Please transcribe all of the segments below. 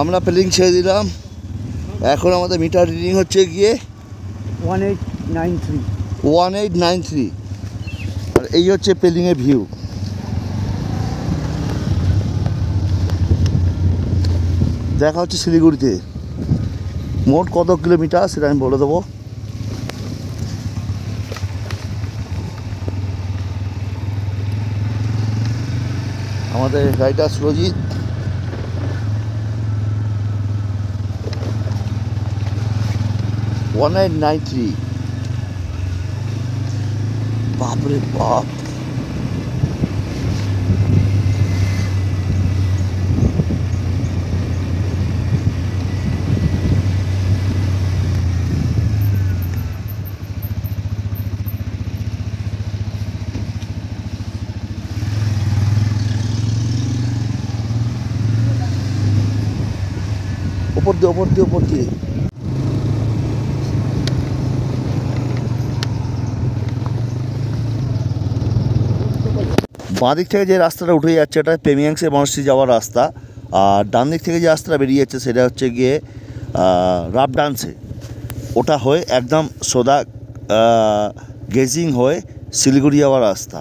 আমরা পেলিং ছেড়ে দিলাম। এখন আমাদের মিটার রিডিং হচ্ছে গিয়ে 1893। আর এই হচ্ছে পেলিংয়ের ভিউ। দেখা হচ্ছে শিলিগুড়িতে। মোট কত কিলোমিটার সেটা আমি বলে দেবো। আমাদের গাড়িটা সুরজিৎ। বাপরে বাপ, ওপর দিয়ে বাঁ দিক থেকে যে রাস্তাটা উঠে যাচ্ছে এটা প্রেমিয়াংসে বনশ্রী যাওয়ার রাস্তা। আর ডান দিক থেকে যে রাস্তাটা বেরিয়ে যাচ্ছে সেটা হচ্ছে গিয়ে রাবডান্সে। ওটা হয়ে একদম সোদা গেজিং হয়ে শিলিগুড়ি যাওয়ার রাস্তা।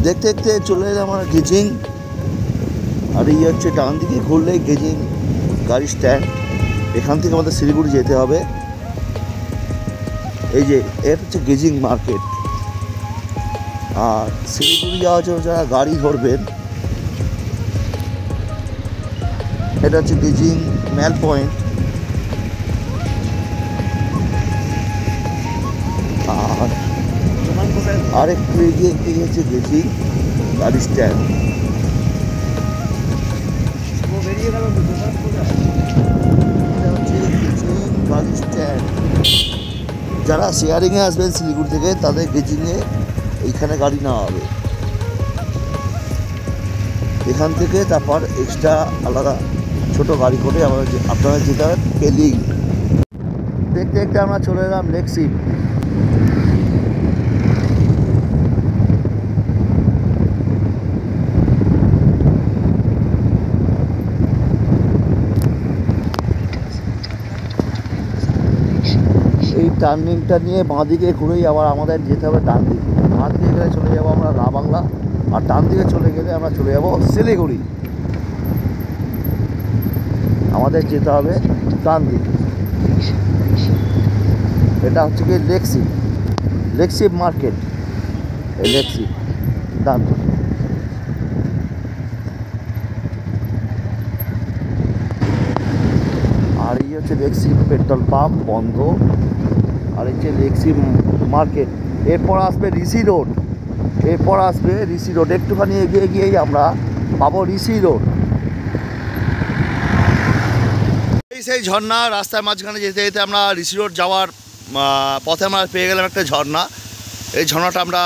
দেখতে দেখতে চলে এলাম আমরা গেজিং। আর এই হচ্ছে ডান দিকে ঘুরলে গেজিং গাড়ি স্ট্যান্ড। এখান থেকে আমাদের শিলিগুড়ি যেতে হবে। এই যে এটা হচ্ছে গেজিং মার্কেট। আর শিলিগুড়ি যাওয়ার জন্য যারা গাড়ি ধরবেন এটা হচ্ছে গেজিং ম্যাল পয়েন্ট। আর আরেকটু এগিয়ে এই হচ্ছে গেজিং গাড়ি স্ট্যান্ড। গাড়ি স্ট্যান্ড যারা শেয়ারিংয়ে আসবেন শিলিগুড়ি থেকে তাদের গেজিংয়ে এইখানে গাড়ি নেওয়া হবে। এখান থেকে তারপর এক্সট্রা আলাদা ছোট গাড়ি করে আপনারা যেতে হবে পেলিং। দেখতে দেখতে আমরা চলে এলাম লেকশিপ। এই টার্নিংটা নিয়ে বাঁ দিকে ঘুরেই আবার আমাদের যেতে হবে ডান দিকে। বাঁ দিকে গেলে চলে যাবো আমরা রা বাংলা, আর ডান দিকে চলে গেলে আমরা চলে যাবো শিলিগুড়ি। আমাদের যেতে হবে ডান দিক। এটা হচ্ছে কি লেকশিপ মার্কেট, এই লেকশিপ ডান দিক। আর এই হচ্ছে লেকশিপ পেট্রোল পাম্প বন্ধ, আর এই যে লেকশিপ মার্কেট। এরপর আসবে ঋষি রোড, একটুখানি এগিয়ে গিয়েই আমরা পাবো ঋষি রোড। সেই ঝর্ণা রাস্তার মাঝখানে যেতে যেতে আমরা ঋষি রোড যাওয়ার পথে আমরা পেয়ে গেলাম একটা ঝর্ণা। এই ঝর্ণাটা আমরা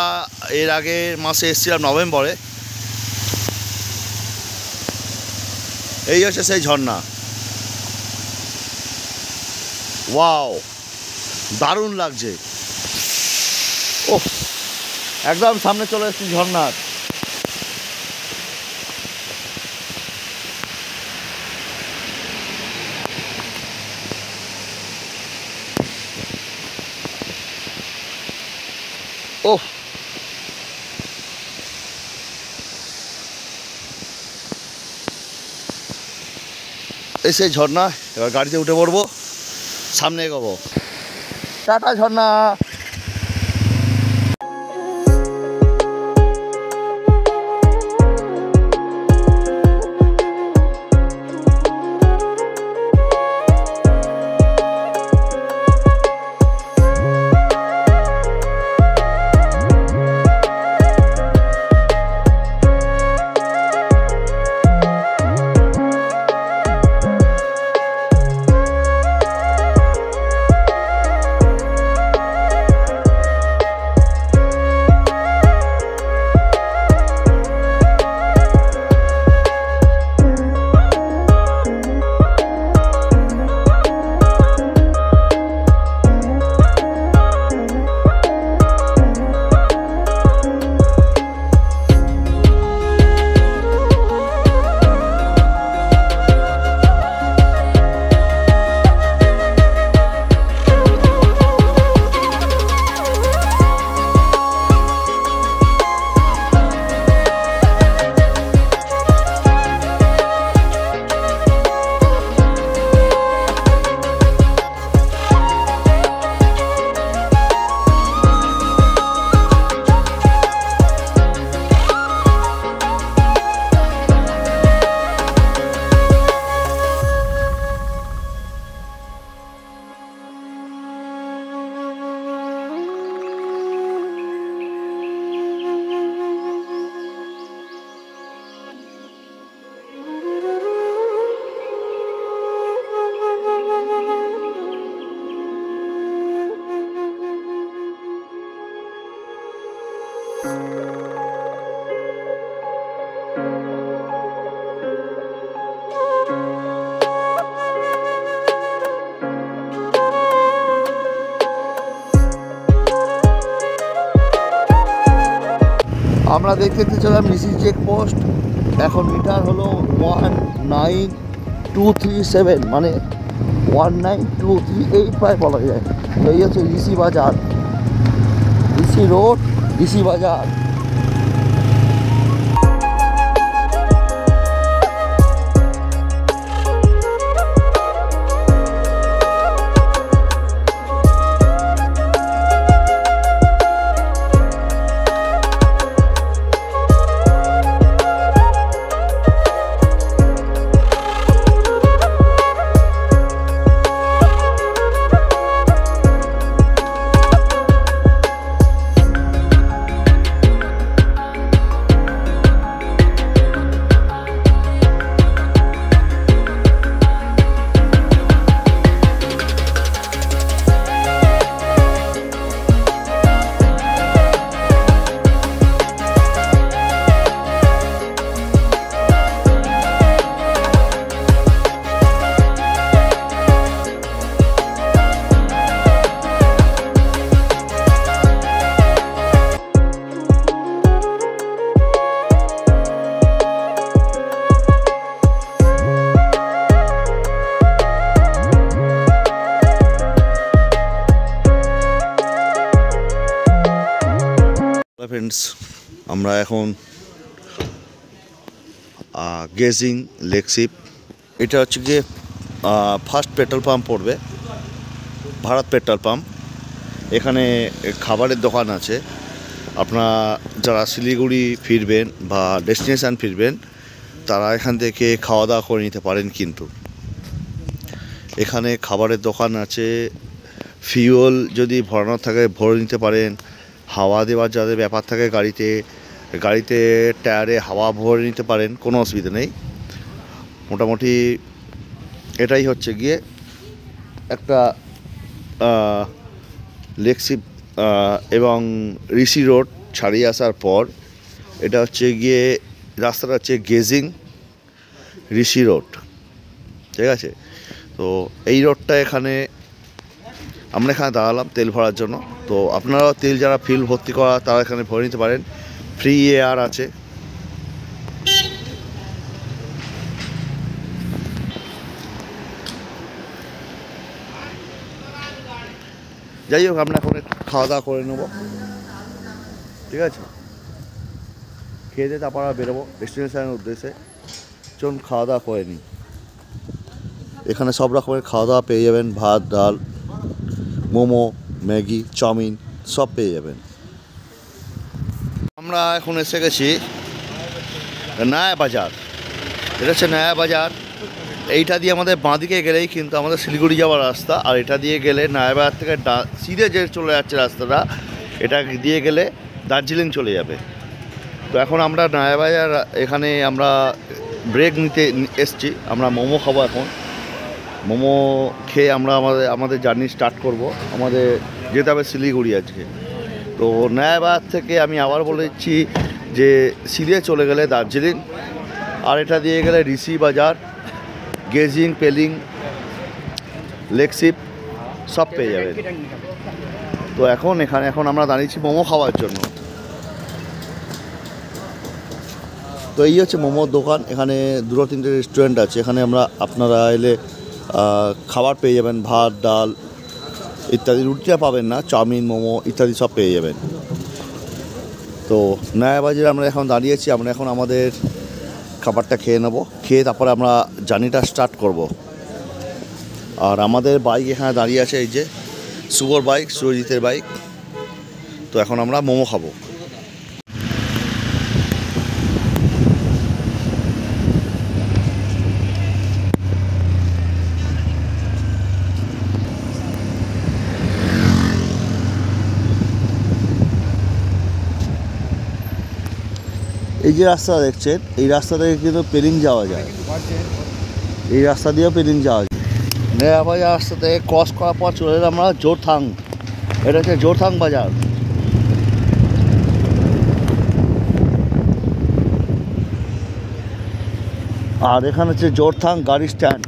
এর আগের মাসে এসেছিলাম নভেম্বরে। এই হচ্ছে সেই ঝর্ণা। ওয়াও, দারুণ লাগছে। ওহ, একদম সামনে চলে এসেছি ঝর্ণার। ওহ, এই সেই ঝর্ণা। এবার গাড়িতে উঠে পড়বো, সামনে এগোবো। টাটা ঝর্ণা। আমরা দেখতে চলাম ঋষি চেকপোস্ট। এখন মিটার হলো 19237, মানে 19238 প্রায় বলা যায়। এই হচ্ছে ঋষি বাজার, ঋষি রোড, ঋষি বাজার। ফ্রেন্ডস, আমরা এখন গেজিং লেকশিপ। এটা হচ্ছে গিয়ে ফার্স্ট পেট্রোল পাম্প পড়বে ভারত পেট্রোল পাম্প। এখানে খাবারের দোকান আছে। আপনারা যারা শিলিগুড়ি ফিরবেন বা ডেস্টিনেশান ফিরবেন তারা এখান থেকে খাওয়া দাওয়া করে নিতে পারেন। কিন্তু এখানে খাবারের দোকান আছে, ফিউল যদি ভরানো থাকে ভরে নিতে পারেন, হাওয়া দেওয়ার যাদের ব্যাপার থাকে গাড়িতে টায়ারে হাওয়া ভরে নিতে পারেন, কোনো অসুবিধা নেই। মোটামুটি এটাই হচ্ছে গিয়ে একটা লেকশিপ এবং ঋষি রোড ছাড়িয়ে আসার পর এটা হচ্ছে গিয়ে রাস্তাটা হচ্ছে গেজিং ঋষি রোড, ঠিক আছে। তো এই রোডটা আমরা এখানে দাঁড়ালাম তেল ভরার জন্য। তো আপনারাও তেল যারা ফিল ভর্তি করা তারা এখানে ভরে নিতে পারেন, ফ্রি এয়ার আছে। যাই হোক, আমরা এখন খাওয়া দাওয়া করে নেবো, ঠিক আছে। খেয়ে দিয়ে তারপর বেরোবো ডেস্টিনেশনের উদ্দেশ্যে। চলুন খাওয়া দাওয়া করে নিই। এখানে সব রকমের খাওয়া দাওয়া পেয়ে যাবেন, ভাত ডাল মোমো ম্যাগি চাউমিন সব পেয়ে যাবেন। আমরা এখন এসে গেছি নয়া বাজার। এটা হচ্ছে নয়া বাজার। এইটা দিয়ে আমাদের বাঁদিকে গেলেই কিন্তু আমাদের শিলিগুড়ি যাওয়ার রাস্তা, আর এটা দিয়ে গেলে নয়া বাজার থেকে সিধে যে চলে যাচ্ছে রাস্তাটা, এটা দিয়ে গেলে দার্জিলিং চলে যাবে। তো এখন আমরা নয়া বাজার এখানে আমরা ব্রেক নিতে এসছি। আমরা মোমো খাবো এখন। মোমো খেয়ে আমরা আমাদের জার্নি স্টার্ট করব। আমাদের যেতে হবে শিলিগুড়ি আজকে। তো নয়া বাজার থেকে আমি আবার বলে দিচ্ছি যে সিধে চলে গেলে দার্জিলিং, আর এটা দিয়ে গেলে ঋষি বাজার, গেজিং, পেলিং, লেকশিপ সব পেয়ে যাবেন। তো এখন আমরা দাঁড়িয়েছি মোমো খাওয়ার জন্য। তো এই হচ্ছে মোমোর দোকান। এখানে 2-3টে রেস্টুরেন্ট আছে। এখানে আপনারা এলে খাবার পেয়ে যাবেন, ভাত ডাল ইত্যাদি। রুটিটা পাবেন না, চাউমিন মোমো ইত্যাদি সব পেয়ে যাবেন। তো নয়া বাজারে আমরা এখন দাঁড়িয়েছি। আমরা এখন আমাদের খাবারটা খেয়ে নেবো, খেয়ে তারপরে আমরা জার্নিটা স্টার্ট করব। আর আমাদের বাইক এখানে দাঁড়িয়ে আছে, এই যে শুভর বাইক, সুরজিতের বাইক। তো এখন আমরা মোমো খাবো। এই যে রাস্তা দেখছেন, এই রাস্তা থেকে কিন্তু পেলিং যাওয়া যায়। এই রাস্তা দিয়েও পেলিং যাওয়া যায়। নয়া বাজার রাস্তা থেকে ক্রস করার পর চলে এলাম আমরা জোরথাং। এটা হচ্ছে জোরথাং বাজার। আর এখানে হচ্ছে জোরথাং গাড়ি স্ট্যান্ড।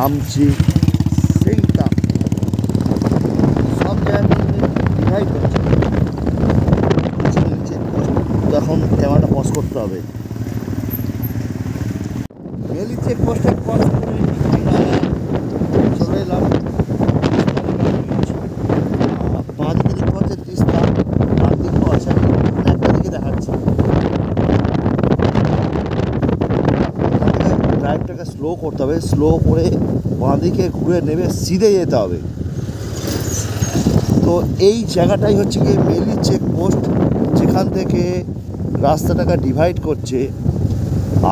নামছি, সেই দাম সব জায়গায় ডিভাইড করছে। এখন ক্যামেরাটা পজ করতে হবে। মেলি চেকপোস্টটা ক্রস করে আমরা চলে এলাম বাঁ দিকে দেখতে পাচ্ছে তিস্তা, ডান দিকেও আছে, একটা দিকে দেখাচ্ছে। ড্রাইভটাকে স্লো করতে হবে, স্লো করে বাঁ দিকে ঘুরে নেমে সিধে যেতে হবে। তো এই জায়গাটাই হচ্ছে কি মেলি চেকপোস্ট, যেখান থেকে রাস্তাটাকে ডিভাইড করছে।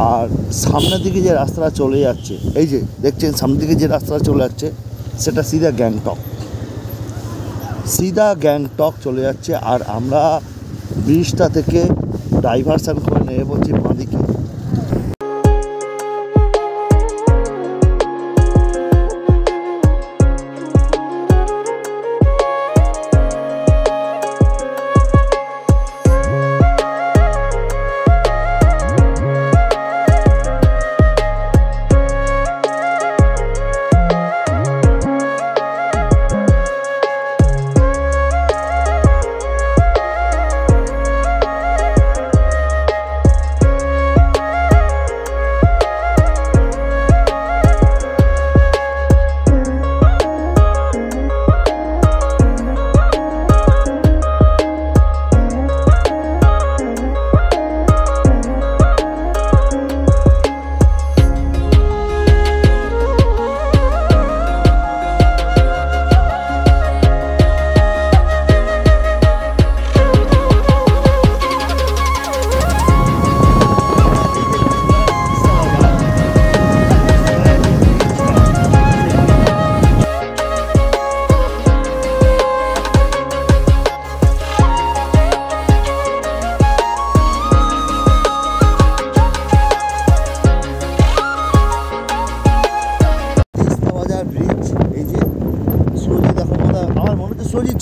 আর সামনের দিকে যে রাস্তাটা চলে যাচ্ছে, এই যে দেখছেন সামনের দিকে যে রাস্তাটা চলে যাচ্ছে, সেটা সিধা গ্যাংটক চলে যাচ্ছে। আর আমরা ব্রিজটা থেকে ডাইভারশন করে নেমে পড়ছি বাঁ দিকে।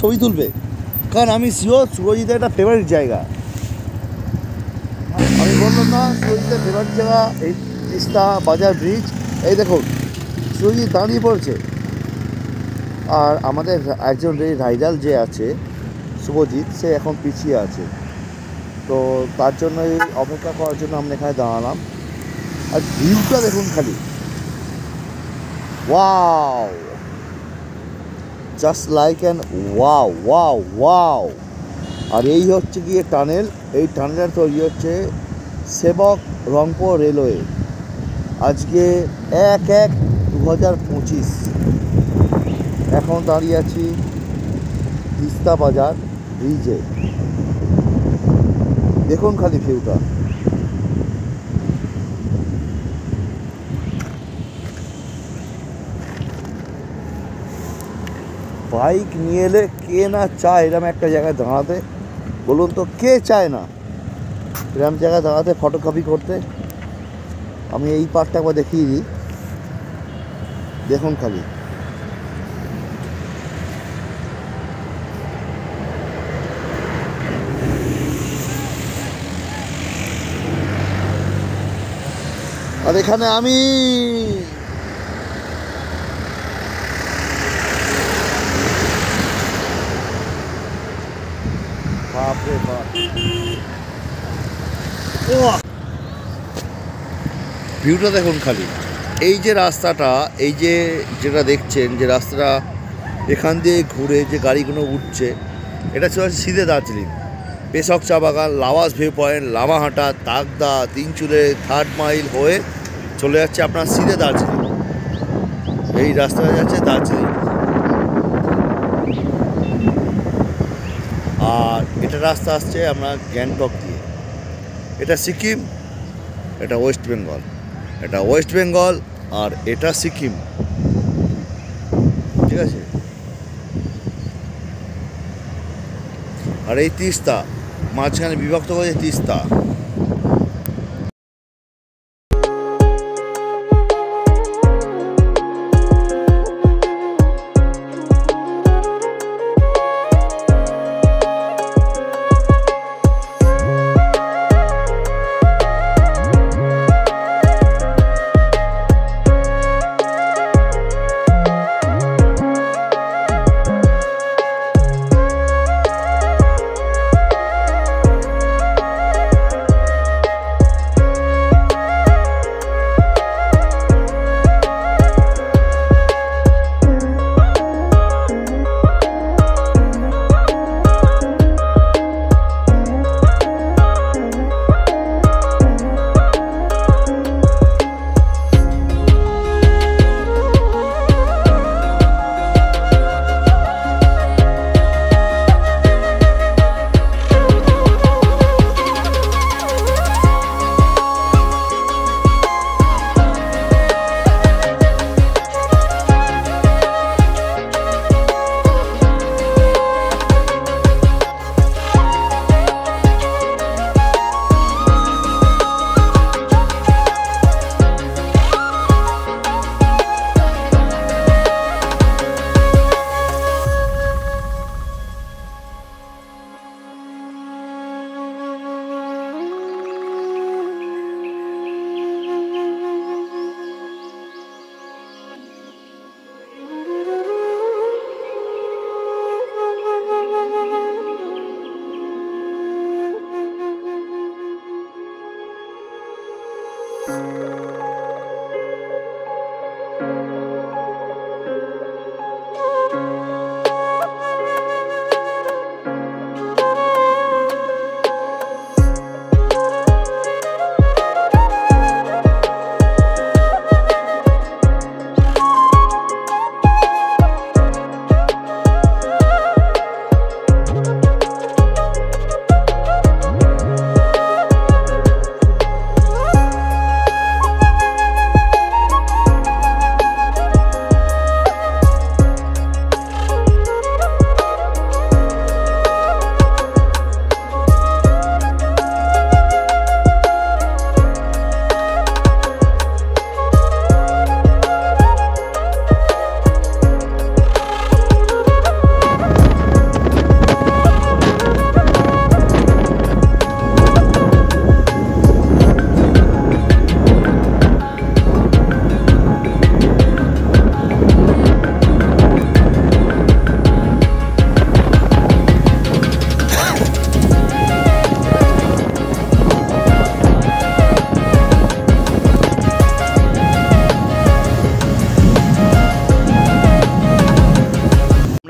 ছবি তুলবে, কারণ আমি শিওর সুরজিতের একটা ফেভারিট জায়গা। আমি বললাম না সুরজিতের ফেভারিট জায়গা এই তিস্তা বাজার ব্রিজ। এই দেখুন সুরজিৎ দাঁড়িয়ে পড়েছে, আর আমাদের একজন রাইডার যে আছে শুভজিৎ, সে এখন পিছিয়ে আছে। তো তার জন্যই অপেক্ষা করার জন্য আমরা এখানে দাঁড়ালাম। আর ভিউটা দেখুন খালি, wow, just like an wow wow wow. আর এই হচ্ছে গিয়ে টানেল, এই টানেলটা তৈরি হচ্ছে সেবক রংপুর রেলওয়ে। আজকে 1/1/2025। এখন দাঁড়িয়ে আছি তিস্তা বাজার ব্রিজে। দেখুন খালি ভিউটা। বাইক নিয়ে এলে কে না চায় এরম একটা জায়গায় দাঁড়াতে, বলুন তো কে চায় না এরম জায়গায় দাঁড়াতে ফটোকপি করতে। আমি এই পার্টটা একবার দেখিয়ে দিই, দেখুন খালি। আর এখানে আমি বাপরে বাপ, ভিউটা দেখুন খালি। এই যে রাস্তাটা, এই যে যেটা দেখছেন যে রাস্তাটা এখান দিয়ে ঘুরে যে গাড়িগুলো উঠছে, এটা চলে আসছে সিধে দার্জিলিং। পেশক চা বাগান, lovers view point, Lamahatta, Takdah, Tinchuley, 3rd mile হয়ে চলে যাচ্ছে আপনার সিধে দার্জিলিং। এই রাস্তাটা যাচ্ছে দার্জিলিং। আর এটা রাস্তা আসছে আপনার গ্যাংটক দিয়ে। এটা সিকিম, এটা ওয়েস্ট বেঙ্গল, এটা ওয়েস্ট বেঙ্গল, আর এটা সিকিম, ঠিক আছে। আর এই তিস্তা মাঝখানে বিভক্ত করেছে তিস্তা।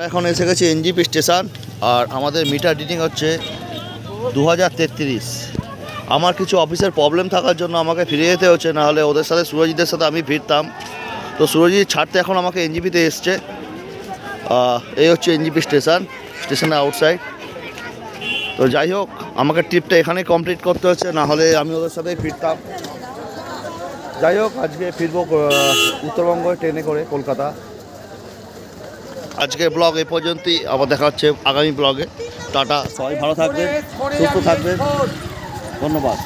এখন এসে গেছি এনজিপি স্টেশন, আর আমাদের মিটার রিডিং হচ্ছে 2033। আমার কিছু অফিসের প্রবলেম থাকার জন্য আমাকে ফিরে যেতে হচ্ছে, নাহলে ওদের সাথে সুরজিতের সাথে আমি ফিরতাম। তো সুরজিৎ ছাড়তে এখন আমাকে এনজিপিতে এসছে। এই হচ্ছে এনজিপি স্টেশনের আউটসাইড। তো যাই হোক, আমাকে ট্রিপটা এখানেই কমপ্লিট করতে হচ্ছে, নাহলে আমি ওদের সাথেই ফিরতাম। যাই হোক, আজকে ফিরবো উত্তরবঙ্গ ট্রেনে করে কলকাতা। আজকের ব্লগ এই পর্যন্তই, আবার দেখা হচ্ছে আগামী ব্লগে। টাটা, সবাই ভালো থাকবেন, সুস্থ থাকবেন, ধন্যবাদ।